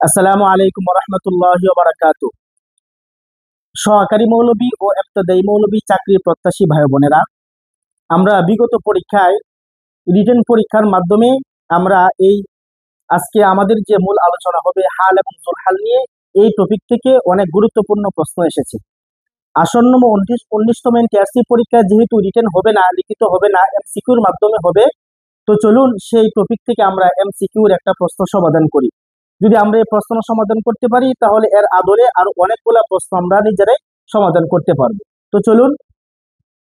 আসসালামু আলাইকুম রহমতুল্লাহি ওয়া বারাকাতুহু। সহকারী মৌলবী ও ইবতেদায়ী মৌলবী চাকরি প্রত্যাশী ভাই বোনেরা, আমরা বিগত পরীক্ষায় রিটেন পরীক্ষার মাধ্যমে আমরা আজকে আমাদের যে মূল আলোচনা হবে হাল এবং জুলহাল নিয়ে, এই টপিক থেকে অনেক গুরুত্বপূর্ণ প্রশ্ন এসেছে। আসন্ন 19তম টিআরসি পরীক্ষা যেহেতু রিটেন হবে না, লিখিত হবে না, এমসিকিউর মাধ্যমে হবে, তো চলুন সেই টপিক থেকে আমরা এমসিকিউর একটা প্রশ্ন সমাধান করি। যদি আমরা এই প্রশ্ন সমাধান করতে পারি তাহলে এর আদলে আরো অনেকগুলা প্রশ্ন আমরা নিজেরাই সমাধান করতে পারবো। তো চলুন,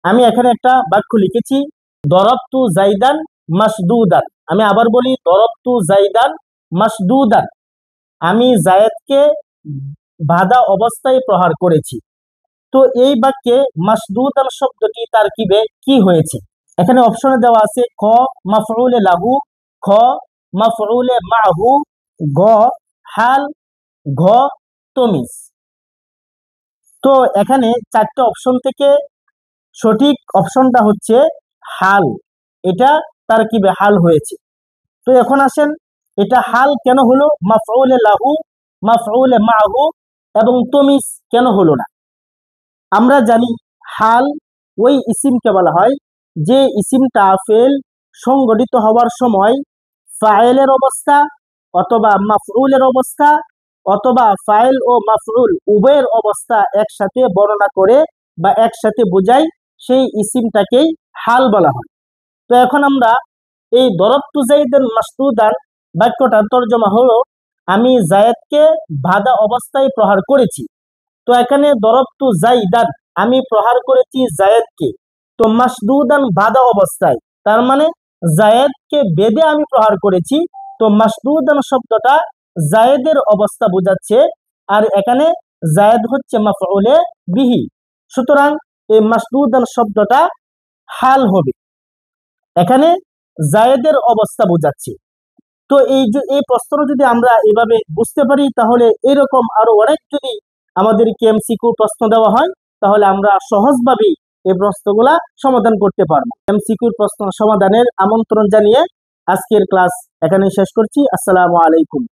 আমি এখানে একটা বাক্য লিখেছি, দরবতু জাইদান মাসদুদান। আমি আবার বলি, দরবতু জাইদান মাসদুদান। আমি জায়েদকে বাঁধা অবস্থায় প্রহার করেছি। তো এই বাক্যে মাসদুদান শব্দটি তারকিবে কি হয়েছে? এখানে অপশনে দেওয়া আছে ক মাফউলে লাহু, খ মাফউলে মাহু, গ হাল, ঘ তমিজ। তো এখানে চারটে অপশন থেকে সঠিক অপশনটা হচ্ছে হাল। এটা তারকিবে হাল হয়েছে। তো এখন আসেন, এটা হাল কেন হলো, মাফউলে লাহু, মাফউলে মাহু এবং তমিজ কেন হলো না? আমরা জানি হাল ওই ইসিমকে বলা হয় যে ইসিমটা ফেল সংগঠিত হওয়ার সময় ফাইলের অবস্থা অথবা মাফউলের অবস্থা অথবা ফাইল ও মাফউল উভয়ের অবস্থা একসাথে বর্ণনা করে বা একসাথে বোঝায়, সেই ইসিমটাকেই হাল বলা হয়। তো এখন আমরা এই দরবতু জাইদান মাসদুদান বাক্যটার তর্জমা হলো, আমি জায়েদকে বাঁধা অবস্থায় প্রহার করেছি। তো এখানে দরবতু জাইদান, আমি প্রহার করেছি জায়েদকে। তো মাসদুদান বাঁধা অবস্থায়, তার মানে জায়েদকে বেঁধে আমি প্রহার করেছি। তো মাসদুদান শব্দটা জায়েদের অবস্থা বোঝাচ্ছে, আর এখানে জায়েদ হচ্ছে মাফউলে বিহি। সুতরাং এই মাসদুদান শব্দটা হাল হবে, এখানে জায়েদের অবস্থা বোঝাচ্ছে। তো এই প্রশ্ন যদি আমরা এভাবে বুঝতে পারি, তাহলে এরকম আরো অনেক যদি আমাদেরকে এমসিকিউ প্রশ্ন দেওয়া হয়, তাহলে আমরা সহজভাবেই এই প্রশ্নগুলা সমাধান করতে পারবো। এমসিকিউর প্রশ্ন সমাধানের আমন্ত্রণ জানিয়ে আজকের ক্লাস এখানে শেষ করছি। আসসালামু আলাইকুম।